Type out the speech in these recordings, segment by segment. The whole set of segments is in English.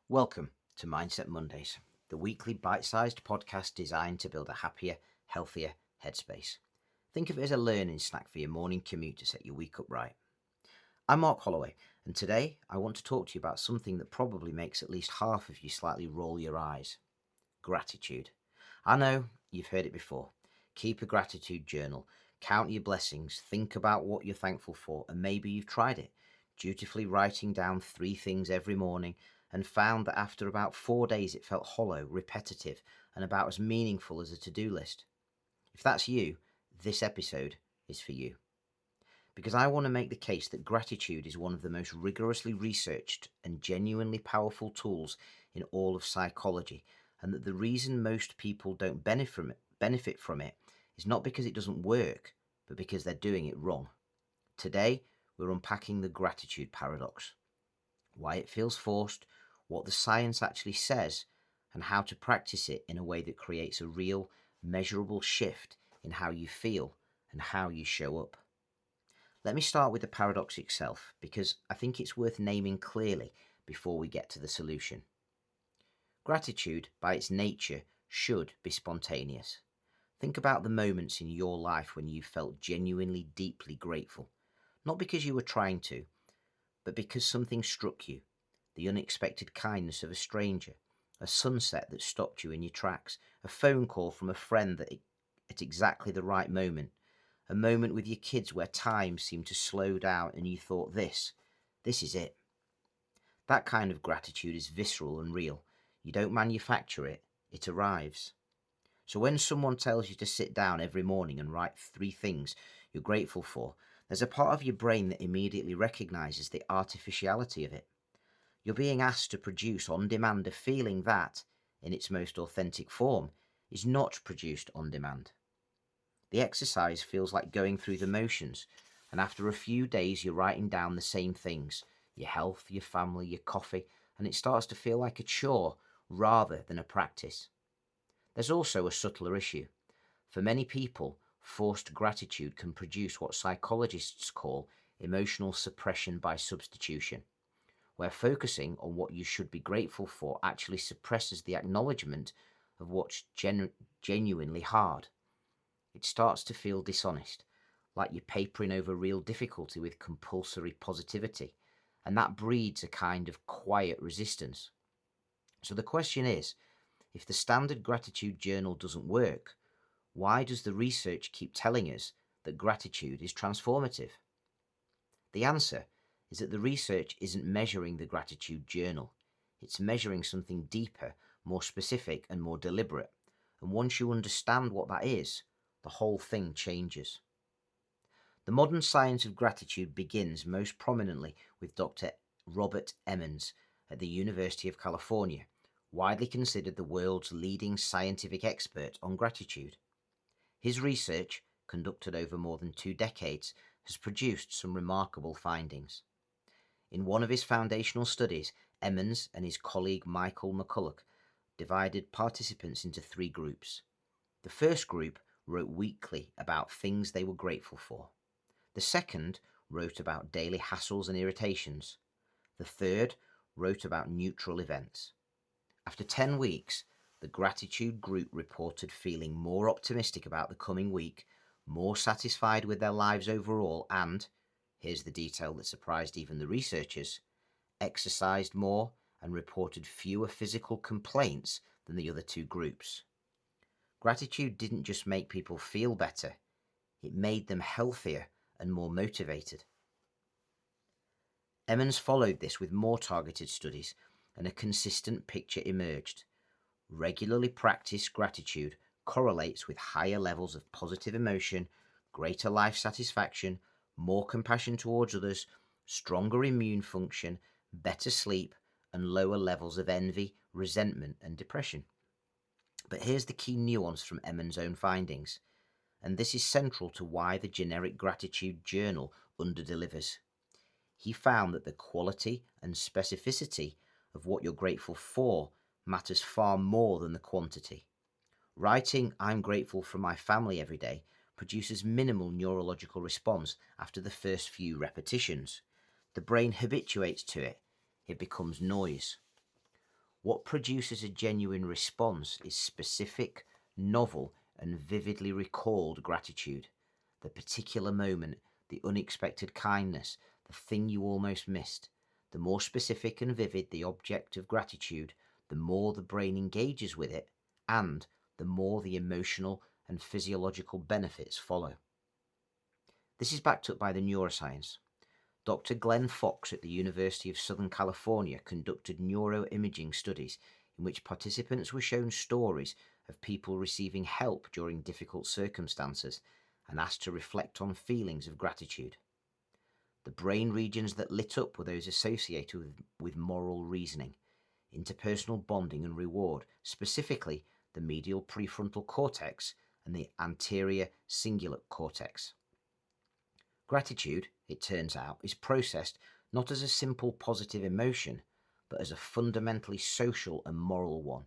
Welcome to Mindset Mondays, the weekly bite-sized podcast designed to build a happier, healthier headspace. Think of it as a learning snack for your morning commute to set your week up right. I'm Mark Holloway, and today I want to talk to you about something that probably makes at least half of you slightly roll your eyes. Gratitude. I know you've heard it before. Keep a gratitude journal, count your blessings, think about what you're thankful for, and maybe you've tried it, dutifully writing down 3 things every morning, and found that after about 4 days it felt hollow, repetitive, and about as meaningful as a to-do list. If that's you, this episode is for you. Because I want to make the case that gratitude is one of the most rigorously researched and genuinely powerful tools in all of psychology, and that the reason most people don't benefit from it is not because it doesn't work, but because they're doing it wrong. Today, we're unpacking the gratitude paradox, why it feels forced, what the science actually says, and how to practice it in a way that creates a real, measurable shift in how you feel and how you show up. Let me start with the paradox itself, because I think it's worth naming clearly before we get to the solution. Gratitude, by its nature, should be spontaneous. Think about the moments in your life when you felt genuinely deeply grateful, not because you were trying to, but because something struck you. The unexpected kindness of a stranger, a sunset that stopped you in your tracks, a phone call from a friend at exactly the right moment, a moment with your kids where time seemed to slow down and you thought, this is it. That kind of gratitude is visceral and real. You don't manufacture it, it arrives. So when someone tells you to sit down every morning and write 3 things you're grateful for, there's a part of your brain that immediately recognizes the artificiality of it. You're being asked to produce on demand a feeling that, in its most authentic form, is not produced on demand. The exercise feels like going through the motions, and after a few days you're writing down the same things, your health, your family, your coffee, and it starts to feel like a chore rather than a practice. There's also a subtler issue. For many people, forced gratitude can produce what psychologists call emotional suppression by substitution, where focusing on what you should be grateful for actually suppresses the acknowledgement of what's genuinely hard. It starts to feel dishonest, like you're papering over real difficulty with compulsory positivity, and that breeds a kind of quiet resistance. So the question is, if the standard gratitude journal doesn't work, why does the research keep telling us that gratitude is transformative? The answer is that the research isn't measuring the gratitude journal. It's measuring something deeper, more specific, and more deliberate. And once you understand what that is, the whole thing changes. The modern science of gratitude begins most prominently with Dr. Robert Emmons at the University of California, widely considered the world's leading scientific expert on gratitude. His research, conducted over more than 2 decades, has produced some remarkable findings. In one of his foundational studies, Emmons and his colleague Michael McCulloch divided participants into 3 groups. The first group wrote weekly about things they were grateful for. The second wrote about daily hassles and irritations. The third wrote about neutral events. After 10 weeks, the gratitude group reported feeling more optimistic about the coming week, more satisfied with their lives overall, and, here's the detail that surprised even the researchers, exercised more and reported fewer physical complaints than the other 2 groups. Gratitude didn't just make people feel better, it made them healthier and more motivated. Emmons followed this with more targeted studies, and a consistent picture emerged. Regularly practiced gratitude correlates with higher levels of positive emotion, greater life satisfaction, more compassion towards others, stronger immune function, better sleep, and lower levels of envy, resentment, and depression. But here's the key nuance from Emmons' own findings, and this is central to why the generic gratitude journal underdelivers. He found that the quality and specificity of what you're grateful for matters far more than the quantity. Writing "I'm grateful for my family" every day produces minimal neurological response after the first few repetitions. The brain habituates to it. It becomes noise. What produces a genuine response is specific, novel, and vividly recalled gratitude. The particular moment, the unexpected kindness, the thing you almost missed. The more specific and vivid the object of gratitude, the more the brain engages with it, and the more the emotional and physiological benefits follow. This is backed up by the neuroscience. Dr. Glenn Fox at the University of Southern California conducted neuroimaging studies in which participants were shown stories of people receiving help during difficult circumstances and asked to reflect on feelings of gratitude. The brain regions that lit up were those associated with moral reasoning, interpersonal bonding and reward, specifically the medial prefrontal cortex and the anterior cingulate cortex. Gratitude, it turns out, is processed not as a simple positive emotion, but as a fundamentally social and moral one.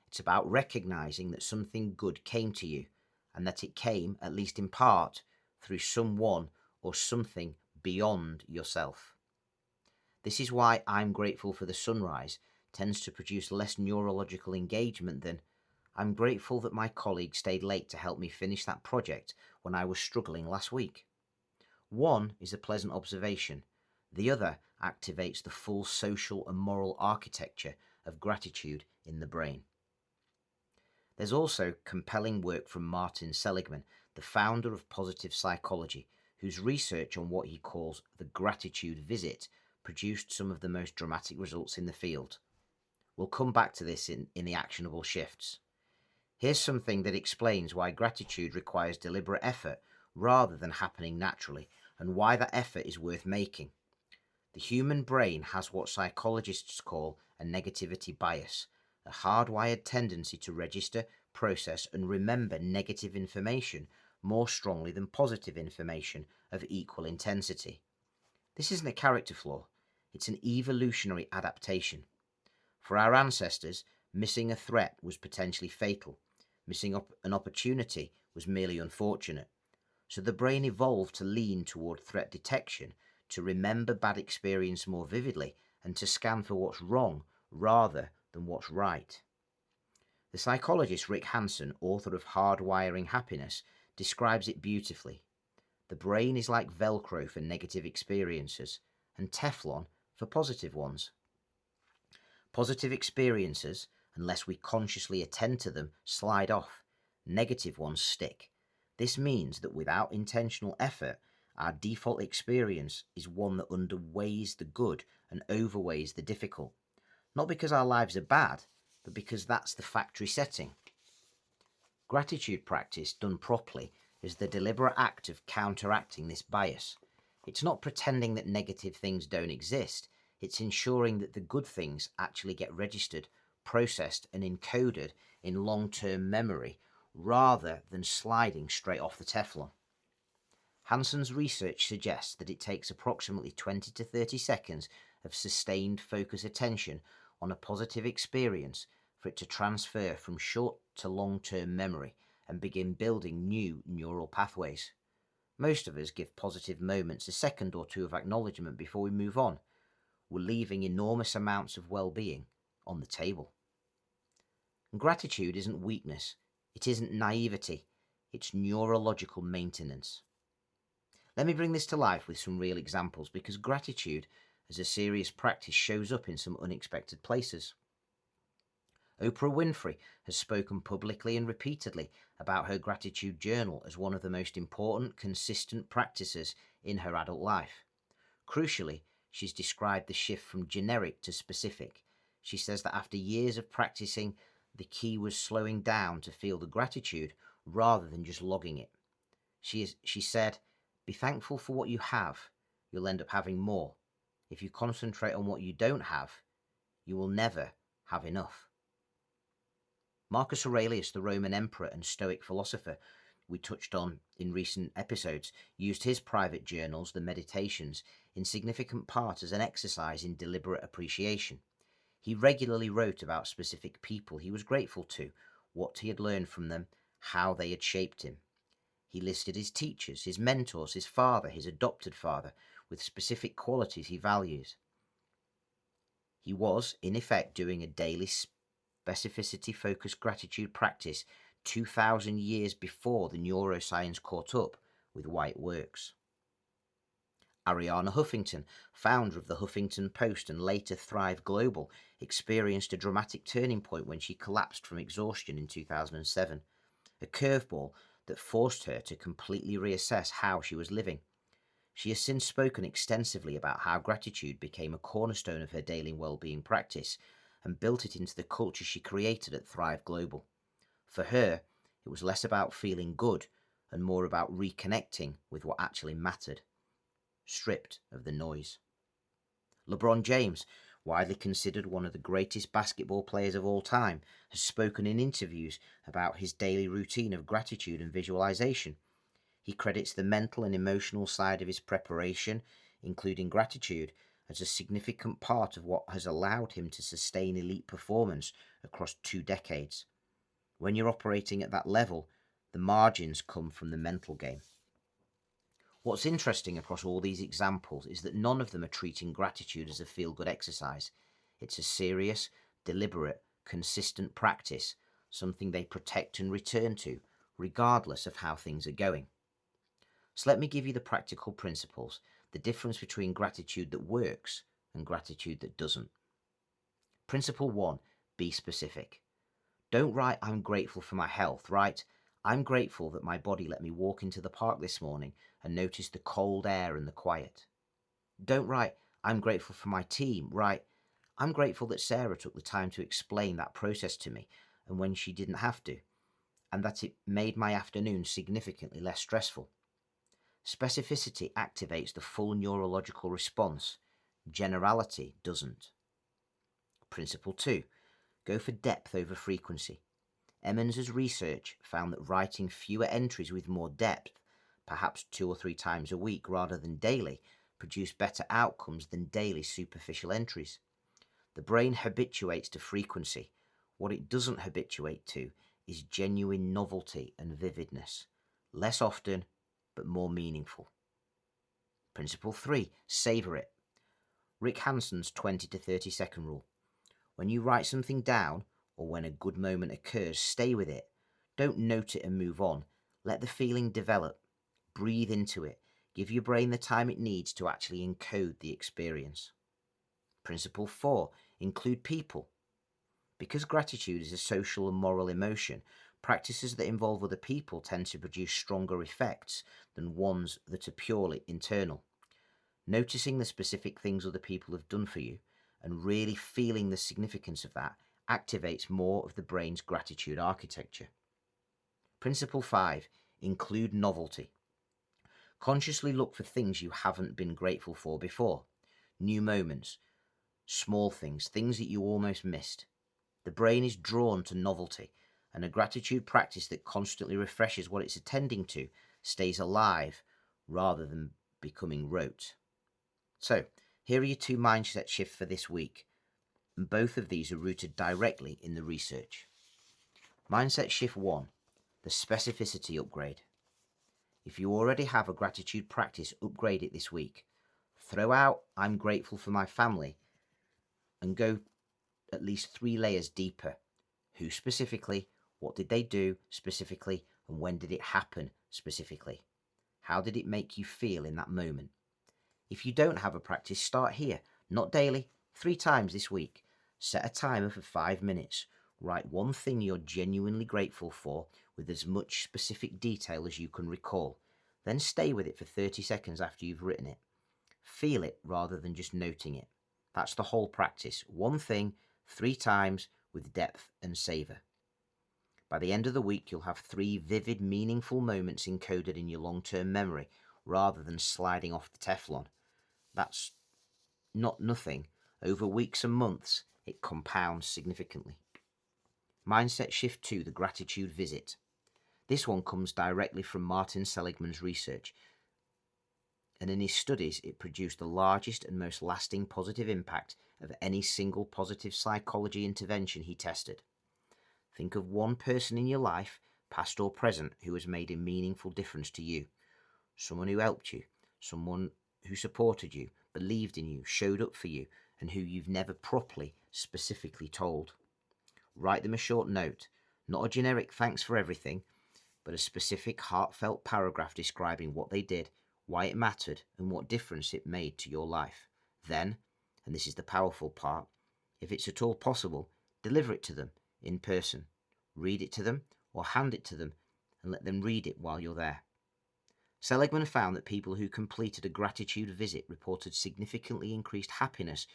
It's about recognizing that something good came to you, and that it came, at least in part, through someone or something beyond yourself. This is why I'm grateful for the sunrise tends to produce less neurological engagement than I'm grateful that my colleague stayed late to help me finish that project when I was struggling last week. One is a pleasant observation. The other activates the full social and moral architecture of gratitude in the brain. There's also compelling work from Martin Seligman, the founder of positive psychology, whose research on what he calls the gratitude visit produced some of the most dramatic results in the field. We'll come back to this in the actionable shifts. Here's something that explains why gratitude requires deliberate effort rather than happening naturally, and why that effort is worth making. The human brain has what psychologists call a negativity bias, a hardwired tendency to register, process, and remember negative information more strongly than positive information of equal intensity. This isn't a character flaw, it's an evolutionary adaptation. For our ancestors, missing a threat was potentially fatal. Missing an opportunity was merely unfortunate. So the brain evolved to lean toward threat detection, to remember bad experience more vividly, and to scan for what's wrong rather than what's right. The psychologist Rick Hanson, author of Hardwiring Happiness, describes it beautifully. The brain is like Velcro for negative experiences and Teflon for positive ones. Positive experiences, unless we consciously attend to them, slide off. Negative ones stick. This means that without intentional effort, our default experience is one that underweighs the good and overweighs the difficult. Not because our lives are bad, but because that's the factory setting. Gratitude practice, done properly, is the deliberate act of counteracting this bias. It's not pretending that negative things don't exist. It's ensuring that the good things actually get registered, processed, and encoded in long-term memory, rather than sliding straight off the Teflon. Hanson's research suggests that it takes approximately 20 to 30 seconds of sustained focus attention on a positive experience for it to transfer from short to long-term memory and begin building new neural pathways. Most of us give positive moments a second or two of acknowledgement before we move on. We're leaving enormous amounts of well-being on the table. And gratitude isn't weakness. It isn't naivety, it's neurological maintenance. Let me bring this to life with some real examples, because gratitude as a serious practice shows up in some unexpected places. Oprah Winfrey has spoken publicly and repeatedly about her gratitude journal as one of the most important, consistent practices in her adult life. Crucially, she's described the shift from generic to specific. She says that after years of practicing, the key was slowing down to feel the gratitude rather than just logging it. She said, "Be thankful for what you have. You'll end up having more. If you concentrate on what you don't have, you will never have enough." Marcus Aurelius, the Roman emperor and Stoic philosopher we touched on in recent episodes, used his private journals, the Meditations, in significant part as an exercise in deliberate appreciation. He regularly wrote about specific people he was grateful to, what he had learned from them, how they had shaped him. He listed his teachers, his mentors, his father, his adopted father, with specific qualities he values. He was, in effect, doing a daily specificity-focused gratitude practice 2,000 years before the neuroscience caught up with why it works. Ariana Huffington, founder of the Huffington Post and later Thrive Global, experienced a dramatic turning point when she collapsed from exhaustion in 2007, a curveball that forced her to completely reassess how she was living. She has since spoken extensively about how gratitude became a cornerstone of her daily well-being practice and built it into the culture she created at Thrive Global. For her, it was less about feeling good and more about reconnecting with what actually mattered, stripped of the noise. LeBron James, widely considered one of the greatest basketball players of all time, has spoken in interviews about his daily routine of gratitude and visualization. He credits the mental and emotional side of his preparation, including gratitude, as a significant part of what has allowed him to sustain elite performance across 2 decades. When you're operating at that level, the margins come from the mental game. What's interesting across all these examples is that none of them are treating gratitude as a feel-good exercise. It's a serious, deliberate, consistent practice, something they protect and return to, regardless of how things are going. So let me give you the practical principles, the difference between gratitude that works and gratitude that doesn't. Principle 1, be specific. Don't write, I'm grateful for my health. Write, I'm grateful that my body let me walk into the park this morning and notice the cold air and the quiet. Don't write, I'm grateful for my team. Write, I'm grateful that Sarah took the time to explain that process to me and when she didn't have to, and that it made my afternoon significantly less stressful. Specificity activates the full neurological response. Generality doesn't. Principle 2, go for depth over frequency. Emmons' research found that writing fewer entries with more depth, perhaps 2 or 3 times a week rather than daily, produced better outcomes than daily superficial entries. The brain habituates to frequency. What it doesn't habituate to is genuine novelty and vividness. Less often, but more meaningful. Principle 3, savor it. Rick Hanson's 20 to 30 second rule. When you write something down, or when a good moment occurs, stay with it. Don't note it and move on. Let the feeling develop. Breathe into it. Give your brain the time it needs to actually encode the experience. Principle 4, include people. Because gratitude is a social and moral emotion, practices that involve other people tend to produce stronger effects than ones that are purely internal. Noticing the specific things other people have done for you and really feeling the significance of that activates more of the brain's gratitude architecture. Principle 5, include novelty. Consciously look for things you haven't been grateful for before. New moments, small things, things that you almost missed. The brain is drawn to novelty, and a gratitude practice that constantly refreshes what it's attending to stays alive rather than becoming rote. So, here are your 2 mindset shifts for this week, and both of these are rooted directly in the research. Mindset shift 1, the specificity upgrade. If you already have a gratitude practice, upgrade it this week. Throw out, I'm grateful for my family, and go at least 3 layers deeper. Who specifically? What did they do specifically? And when did it happen specifically? How did it make you feel in that moment? If you don't have a practice, start here. Not daily, 3 times this week. Set a timer for 5 minutes. Write one thing you're genuinely grateful for with as much specific detail as you can recall. Then stay with it for 30 seconds after you've written it. Feel it rather than just noting it. That's the whole practice. One thing, 3 times with depth and savor. By the end of the week, you'll have 3 vivid, meaningful moments encoded in your long-term memory rather than sliding off the Teflon. That's not nothing. Over weeks and months, it compounds significantly. Mindset shift 2, the gratitude visit. This one comes directly from Martin Seligman's research, and in his studies it produced the largest and most lasting positive impact of any single positive psychology intervention he tested. Think of one person in your life, past or present, who has made a meaningful difference to you. Someone who helped you, someone who supported you, believed in you, showed up for you, and who you've never properly, specifically told. Write them a short note, not a generic thanks for everything, but a specific, heartfelt paragraph describing what they did, why it mattered, and what difference it made to your life. Then, and this is the powerful part, if it's at all possible, deliver it to them in person. Read it to them or hand it to them and let them read it while you're there. Seligman found that people who completed a gratitude visit reported significantly increased happiness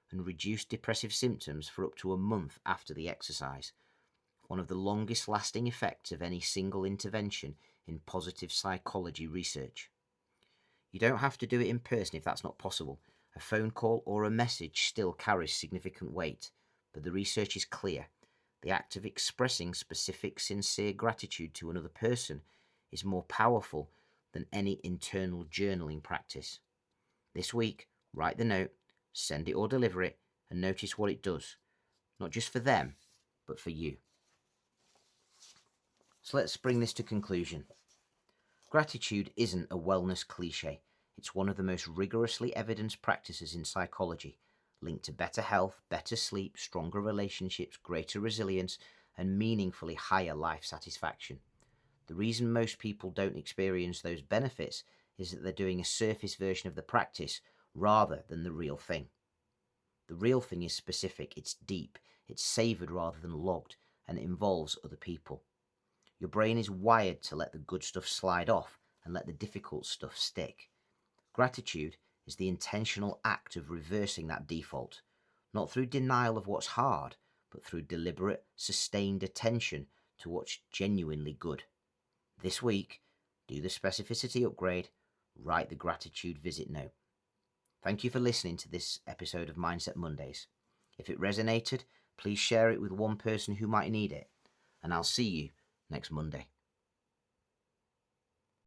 and reduced depressive symptoms for up to a month after the exercise, one of the longest lasting effects of any single intervention in positive psychology research. You don't have to do it in person if that's not possible. A phone call or a message still carries significant weight, but the research is clear. The act of expressing specific, sincere gratitude to another person is more powerful than any internal journaling practice. This week, write the note, send it or deliver it, and notice what it does, not just for them, but for you. So let's bring this to conclusion. Gratitude isn't a wellness cliche. It's one of the most rigorously evidenced practices in psychology, linked to better health, better sleep, stronger relationships, greater resilience, and meaningfully higher life satisfaction. The reason most people don't experience those benefits is that they're doing a surface version of the practice rather than the real thing. The real thing is specific, it's deep, it's savoured rather than logged, and it involves other people. Your brain is wired to let the good stuff slide off and let the difficult stuff stick. Gratitude is the intentional act of reversing that default, not through denial of what's hard, but through deliberate, sustained attention to what's genuinely good. This week, do the specificity upgrade, write the gratitude visit note. Thank you for listening to this episode of Mindset Mondays. If it resonated, please share it with one person who might need it, and I'll see you next Monday.